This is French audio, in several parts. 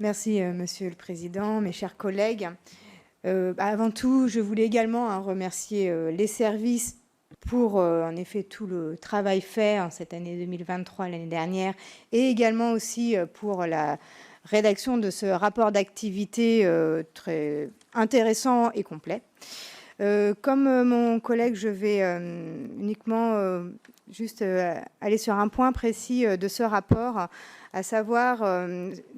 Merci, Monsieur le Président, mes chers collègues. Avant tout, je voulais également remercier les services pour, en effet, tout le travail fait en cette année 2023, l'année dernière, et également aussi pour la rédaction de ce rapport d'activité très intéressant et complet. Comme mon collègue, je vais uniquement juste aller sur un point précis de ce rapport, à savoir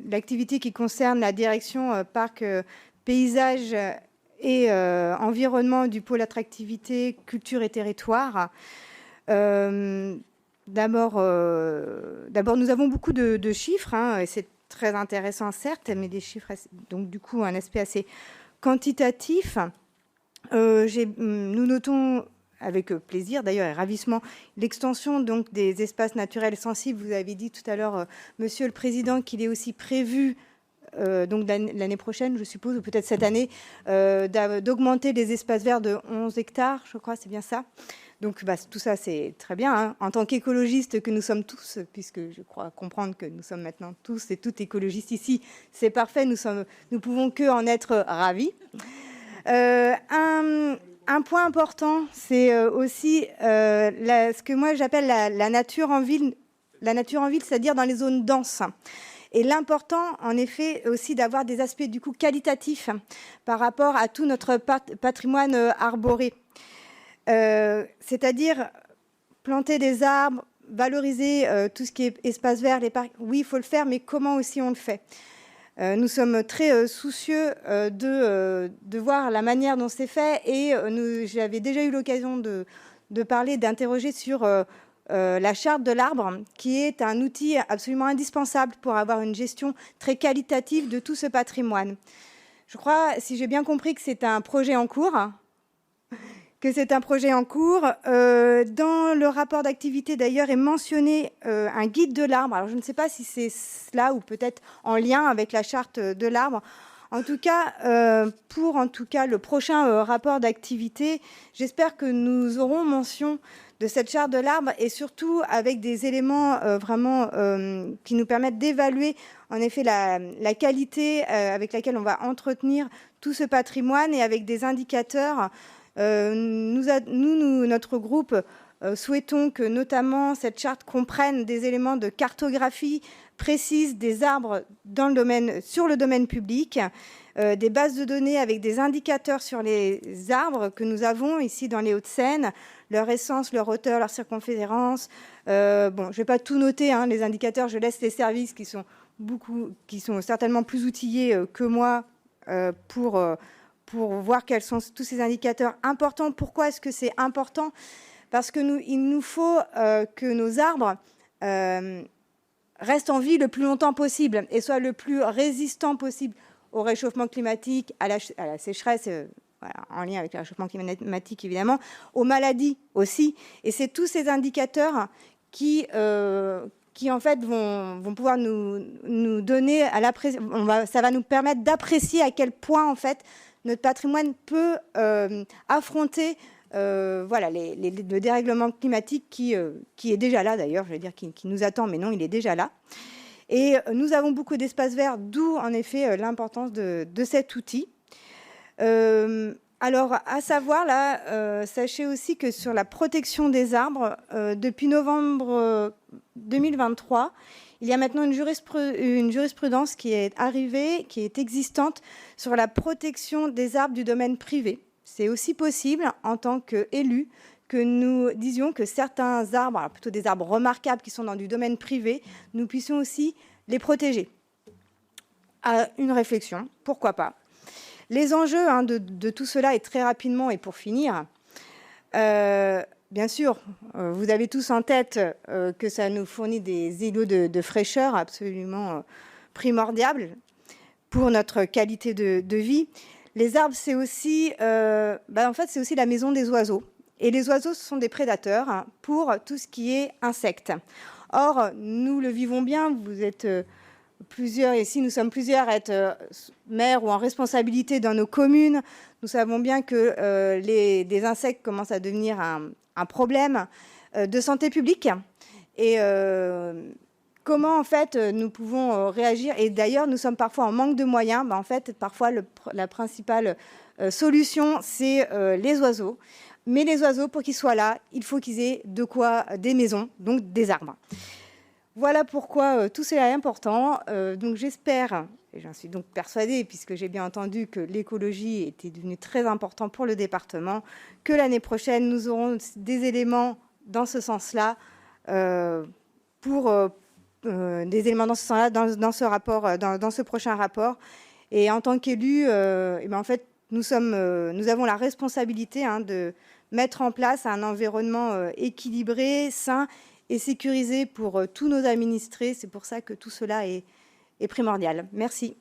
l'activité qui concerne la direction parc, paysage et environnement du pôle attractivité, culture et territoire. D'abord, nous avons beaucoup de chiffres, et c'est très intéressant certes, mais des chiffres, donc du coup un aspect assez quantitatif. Nous notons avec plaisir d'ailleurs et ravissement l'extension donc des espaces naturels sensibles. Vous avez dit tout à l'heure, Monsieur le Président, qu'il est aussi prévu donc l'année prochaine, je suppose, ou peut-être cette année, d'augmenter les espaces verts de 11 hectares, je crois, c'est bien ça. Donc tout ça, c'est très bien. En tant qu'écologistes que nous sommes tous, puisque je crois comprendre que nous sommes maintenant tous et toutes écologistes ici, c'est parfait, nous pouvons que en être ravis. Un point important, c'est aussi ce que moi j'appelle la nature en ville, c'est-à-dire dans les zones denses. Et l'important, en effet, aussi d'avoir des aspects du coup qualitatifs par rapport à tout notre patrimoine arboré. C'est-à-dire planter des arbres, valoriser tout ce qui est espace vert, les parcs. Oui, il faut le faire, mais comment aussi on le fait ? Nous sommes très soucieux de voir la manière dont c'est fait et j'avais déjà eu l'occasion de parler, d'interroger sur la charte de l'arbre, qui est un outil absolument indispensable pour avoir une gestion très qualitative de tout ce patrimoine. Je crois, si j'ai bien compris, que c'est un projet en cours. Dans le rapport d'activité, d'ailleurs, est mentionné un guide de l'arbre. Alors, je ne sais pas si c'est cela ou peut-être en lien avec la charte de l'arbre. En tout cas, pour le prochain rapport d'activité, j'espère que nous aurons mention de cette charte de l'arbre et surtout avec des éléments vraiment qui nous permettent d'évaluer en effet la qualité avec laquelle on va entretenir tout ce patrimoine et avec des indicateurs. Notre groupe, souhaitons que notamment cette charte comprenne des éléments de cartographie précise des arbres sur le domaine public, des bases de données avec des indicateurs sur les arbres que nous avons ici dans les Hauts-de-Seine, leur essence, leur hauteur, leur circonférence. Je ne vais pas tout noter, les indicateurs, je laisse les services qui sont certainement plus outillés que moi pour voir quels sont tous ces indicateurs importants. Pourquoi est-ce que c'est important ? Parce qu'il nous faut que nos arbres restent en vie le plus longtemps possible et soient le plus résistants possible au réchauffement climatique, à la sécheresse, en lien avec le réchauffement climatique évidemment, aux maladies aussi. Et c'est tous ces indicateurs qui en fait vont pouvoir nous donner ça va nous permettre d'apprécier à quel point en fait notre patrimoine peut affronter le dérèglement climatique qui est déjà là d'ailleurs, je vais dire qui nous attend, mais non, il est déjà là. Et nous avons beaucoup d'espaces verts, d'où en effet l'importance de cet outil. Alors, à savoir, là, sachez aussi que sur la protection des arbres, depuis novembre 2023, il y a maintenant une jurisprudence qui est arrivée, qui est existante sur la protection des arbres du domaine privé. C'est aussi possible, en tant qu'élus, que nous disions que certains arbres, alors plutôt des arbres remarquables qui sont dans du domaine privé, nous puissions aussi les protéger. À une réflexion, pourquoi pas. Les enjeux de tout cela, et très rapidement, et pour finir, bien sûr, vous avez tous en tête que ça nous fournit des îlots de fraîcheur absolument primordiales pour notre qualité de vie. Les arbres, c'est aussi, c'est aussi la maison des oiseaux. Et les oiseaux, ce sont des prédateurs pour tout ce qui est insectes. Or, nous le vivons bien, vous êtes plusieurs ici, nous sommes plusieurs à être maires ou en responsabilité dans nos communes. Nous savons bien que des insectes commencent à devenir un problème de santé publique. Et comment en fait nous pouvons réagir. Et d'ailleurs, nous sommes parfois en manque de moyens. En fait, parfois, la principale solution, c'est les oiseaux. Mais les oiseaux, pour qu'ils soient là, il faut qu'ils aient de quoi des maisons, donc des arbres. Voilà pourquoi tout cela est important. Donc j'espère, et j'en suis donc persuadée, puisque j'ai bien entendu que l'écologie était devenue très importante pour le département, que l'année prochaine, nous aurons des éléments dans ce sens-là, des éléments dans ce sens-là, dans ce rapport, dans ce prochain rapport. Et en tant qu'élus, en fait, nous avons la responsabilité de mettre en place un environnement équilibré, sain et sécurisé pour tous nos administrés. C'est pour ça que tout cela est primordial. Merci.